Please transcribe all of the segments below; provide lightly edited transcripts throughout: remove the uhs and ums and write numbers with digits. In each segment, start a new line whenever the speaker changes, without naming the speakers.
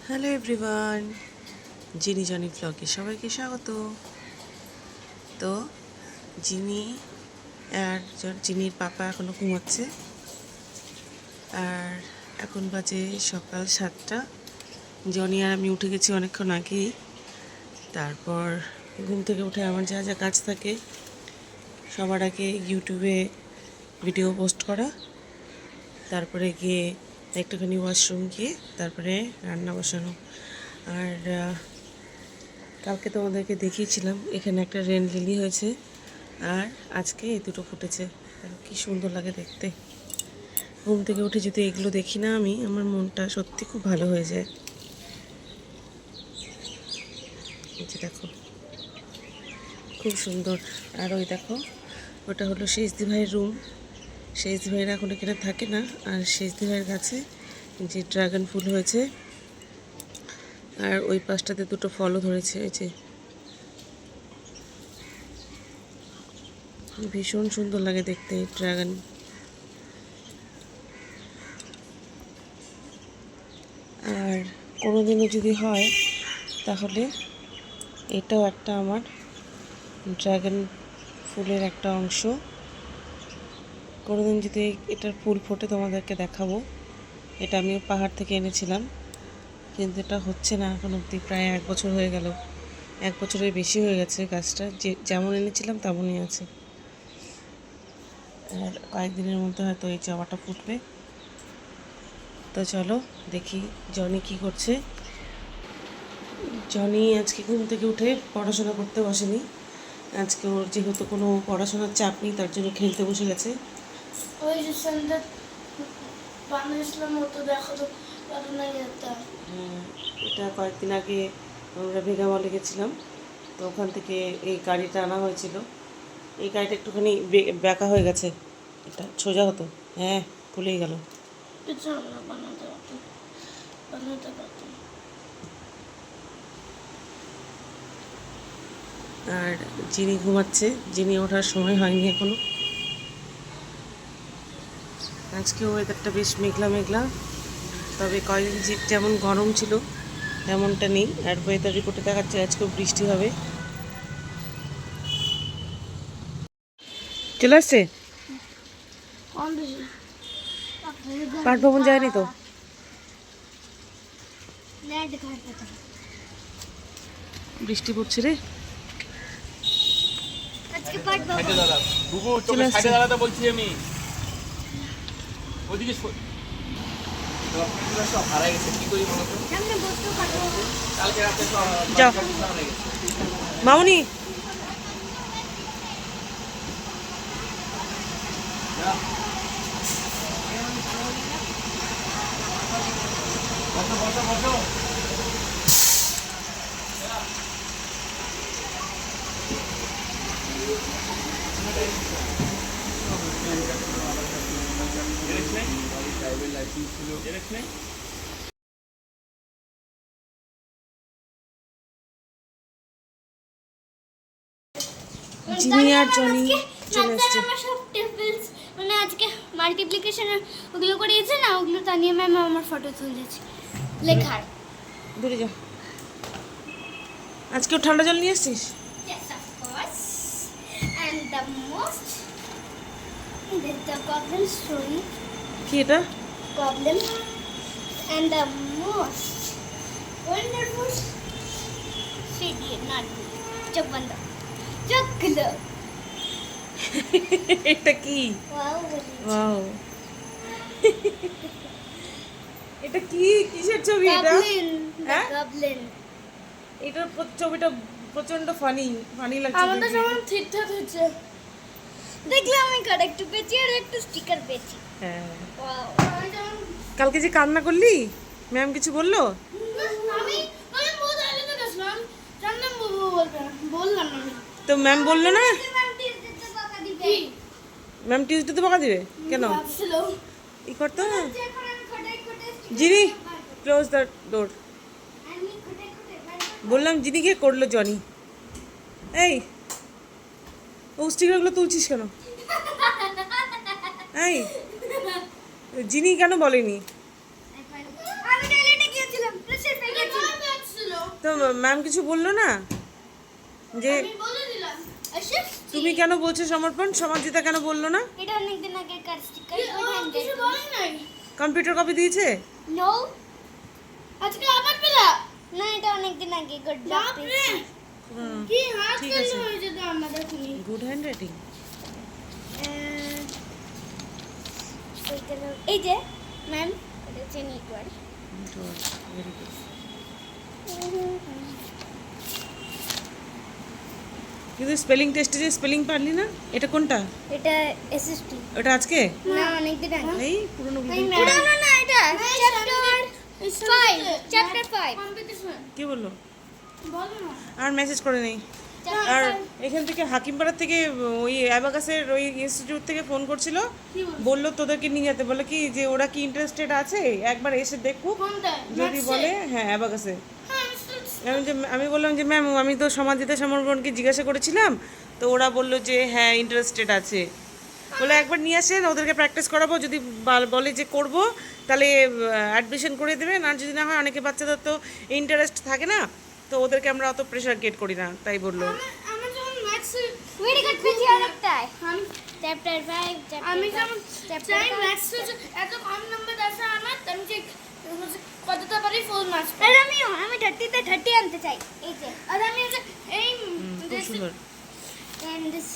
Hello everyone, জিনি Johnny ব্লগে সবাইকে স্বাগত। তো জিনি আর জিনির পাপা এখনও ঘুমাচ্ছে, আর এখন বাজে সকাল 7টা। জনি আর আমি উঠে গেছি অনেকক্ষণ আগেই। তারপর ঘুম থেকে উঠে আমার যা যা কাজ থাকে, সবার আগে ইউটিউবে ভিডিও পোস্ট করা, তারপরে গিয়ে একটুখানি ওয়াশরুম গিয়ে তারপরে রান্না বসানো। আর কালকে তোমাদেরকে দেখিয়েছিলাম এখানে একটা রেন লিলি হয়েছে, আর আজকে এই দুটো ফুটেছে। কি সুন্দর লাগে দেখতে। ঘুম থেকে উঠে যদি এগুলো দেখি না আমি, আমার মনটা সত্যি খুব ভালো হয়ে যায়। এই যে দেখো, খুব সুন্দর। আর ওই দেখো, ওটা হলো শেষদি ভাইয়ের রুম। শেষদি ভাইয়ের এখন এখানে থাকে না। আর শেষদি ভাইয়ের কাছে যে ড্রাগন ফুল হয়েছে, আর ওই পাশটাতে দুটো ফলও ধরেছে। এই যে ভীষণ সুন্দর লাগে দেখতে ড্রাগন। আর কোনোদিনও যদি হয় তাহলে এটাও একটা আমার ড্রাগন ফুলের একটা অংশ। কোনোদিন যদি এটার ফুল ফোটে তোমাদেরকে দেখাবো। এটা আমি পাহাড় থেকে এনেছিলাম, কিন্তু এটা হচ্ছে না এখন অবধি। প্রায় 1 বছর হয়ে গেল, 1 বছরের বেশি হয়ে গেছে। গাছটা যেমন এনেছিলাম তেমনই আছে। আর কয়েকদিনের মধ্যে হয়তো এই জবাটা ফুটবে। তো চলো দেখি জনি কি করছে। জনি আজকে ঘুম থেকে উঠে পড়াশোনা করতে বসেনি। আজকে ওর যেহেতু কোনো পড়াশোনার চাপ নেই, তার জন্য খেলতে বসে গেছে।
ওই যে সন্ধ্যা বানিয়েছিলাম মতো দেখো তো
এটা কয়েকদিন আগে আমরা ভেগামলে গেছিলাম, তো ওখান থেকে এই গাড়িটা আনা হয়েছিল। এই গাড়িটা একটুখানি বেঁকা হয়ে গেছে, এটা সোজা হতো। হ্যাঁ, ভুলেই গেল। আর যিনি ঘুমাচ্ছে, যিনি ওঠার সময় হয়নি এখনো। আজকে ওয়েদারটা বেশ মেঘলা মেঘলা, তবে কয়েকদিন যেমন গরম ছিল তেমনটা নেই। আর ওয়েদার রিপোর্টে দেখাচ্ছে আজকেও বৃষ্টি হবে। চলে আসছে পাঠ ভবন, যায়নি তো। বৃষ্টি পড়ছে রে। চলে আসছে। যাও মামনি। জিনি আর জনি চলে আসছে।
মানে আজকে মাল্টিপ্লিকেশন ওগুলো করিয়েছে না, ওগুলো তানিয়া ম্যাম আমার ফটো তুলেছে লেখার।
দূরে যা। আজকেও ঠান্ডা জল নিয়ে আসছিস?
Yes, of course. And the most the goblin story.
কি এটা?
Goblin. And the most wonderful. She did not. চোখ বন্ধ, চোখ খুলো।
এটা কি?
Wow.
ওয়াও, এটা কি, কিসের ছবি এটা?
Goblin.
হ্যাঁ?
Goblin.
এটার ছবিটা প্রচন্ড ফানি লাগছে।
আমাদের সমান ঠিকঠাক হচ্ছে। দেখলে আমি কারেক্ট পেয়েছি আর একটা স্টিকার পেয়েছি।
হ্যাঁ।
ওয়াও।
কালকে যে কান্না করলি, ম্যাম কিছু বললো?
আমি আমি বহুত আগে তো গেছিলাম, জানলাম বললাম না।
তো ম্যাম বললো না?
ম্যাম টিউসডেতে বকা দিবে।
ম্যাম টিউসডেতে বকা দিবে কেন?
ভাবছিল
ই করতো না।
এখন আমি খটাই খটাই
জিনি, ক্লোজ দ্য ডোর।
আমি খটাই খটাই
বললাম জিনিকে করলো জনি। এই, ও স্টিকারগুলো তুলছিস কেন? এই, জিনি কেন বলেনি?
আমি টয়লেটে গিয়েছিলাম, প্রেসার পেয়ে
ম্যাম কিছু বললো না যে
আমি বলে দিলাম আশিস
তুমি কেন বলছো সমর্পণ? সমাজিতা কেন বললো না?
এটা অনেকদিন আগের কাজ স্টিকার কিছু বলে নাই
কম্পিউটার কপি দিয়েছে?
নো আজকে আবার পেলা না এটা অনেকদিন আগে গুড জব কি হাত
ঠিক
কেন
আছে।
হয়েছে তো আমাদের খুনি
গুড হ্যান্ড রাইটিং।
এই যে ম্যাম এটা চেনি একবার
ভেরি গুড। কিন্তু স্পেলিং টেস্টে যে স্পেলিং পারলি না, এটা কোনটা?
এটা এসএসটি
ওটা আজকে?
না অনেকদিন আগে
এই পুরনো
পুরানো না এটা চ্যাপ্টার 5 কম্পিটিশন
কি বললো?
বলো না
আর মেসেজ করে নেই। আর এখান থেকে হাকিমপাড়ার থেকে ওই অ্যাবাকাসের ওই ইনস্টিটিউট থেকে ফোন করছিল, বললো তোদেরকে নিয়ে যেতে, বলে কি যে ওরা কি ইন্টারেস্টেড আছে একবার এসে দেখুক,
কোনটা
যদি বলে হ্যাঁ অ্যাবাকাসে।
হ্যাঁ
আমি বললাম যে ম্যাম আমি তো সমাজিতা সমর্পণকে জিজ্ঞাসা করেছিলাম, তো ওরা বললো যে হ্যাঁ ইন্টারেস্টেড আছে। বলে একবার নিয়ে আসেন, ওদেরকে প্র্যাকটিস করাবো, যদি বলে যে করব তাহলে অ্যাডমিশন করে দেবেন, আর যদি না হয় অনেকে বাচ্চাদের তো ইন্টারেস্ট থাকে না, তো ওদেরকে আমরা অত প্রেশার গেট করি না, তাই বললো।
আমার যখন ম্যাথস ভেরি গুড পেজি আরেকটাই চ্যাপ্টার 5 চ্যাপ্টার আমি যেমন চাই ম্যাথস এত কম নাম্বার আছে আমার আমি যে কতটা পারি ফুল মার্কস আর আমি 30 তে 30 আনতে চাই এই যে আর আমি এই
খুব সুন্দর।
এন্ড দিস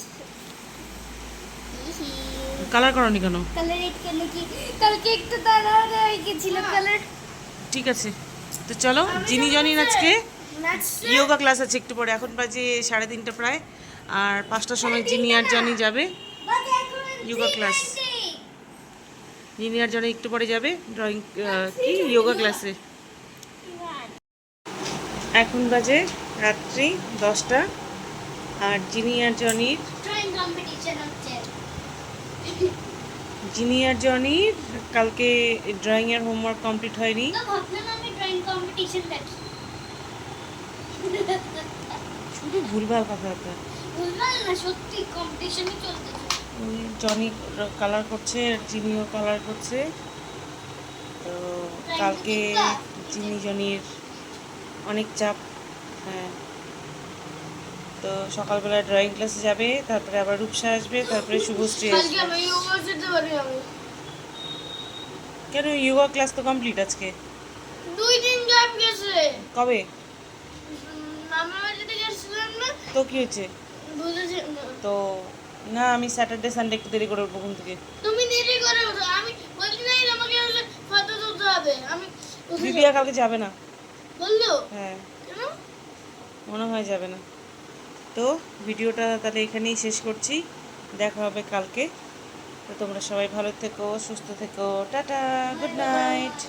কালার করনি কেন?
কালার এট কেন কি কালকে একটু তাড়াহুড়ো হয়ে গেছিল কালার
ঠিক আছে, তো চলো জিনি জনি আজকে ইয়োগা ক্লাস আছে একটু পরে, এখন বাজে 3:30 প্রায়, আর 5টার সময় জিনি আর জনি যাবে ইয়োগা ক্লাস। জিনি আর জনি একটু পরে যাবে ড্রয়িং কি ইয়োগা ক্লাসে। এখন বাজে রাত্রি 10টা, আর জিনি আর জনির
ড্রয়িং কম্পিটিশন হচ্ছে
জিনি আর জনির কালকে ড্রয়িংয়ের হোমওয়ার্ক কমপ্লিট হয়নি।
তো ভাবলাম আমি ড্রয়িং কম্পিটিশন দেখি
শুধু ভুলভাল কথাবার্তা।
বুঝলাম না সত্যি কম্পিটিশনই চলতেছে
জনি কালার করছে আর জিনিও কালার করছে, তো কালকে জিনি জনির অনেক চাপ। হ্যাঁ, তো সকালবেলা ড্রয়িং ক্লাসে যাবে, তারপরে আবার রূপসা আসবে, তারপরে শুভশ্রী আসবে।
আমি ইয়োগা যেতে পারি আমি
কেন ইয়োগা ক্লাস তো কমপ্লিট আজকে।
2 দিন গ্যাপ গেছে
কবে?
মামার বাড়িতে গেছিলাম না
তো কি হয়েছে?
বুঝেছি
তো না, আমি স্যাটারডে সানডে একটু দেরি করে উঠবো ঘুম থেকে।
তুমি দেরি করে ওঠো আমি বলছি না আমাকে ফটো তুলতে হবে আমি
দিদিয়া কালকে যাবে না।
বললো
হ্যাঁ,
কেন
মনে হয় যাবে না। তো ভিডিওটা তাহলে এখানেই শেষ করছি, দেখা হবে কালকে। তো তোমরা সবাই ভালো থেকো, সুস্থ থেকো, টাটা, গুড নাইট।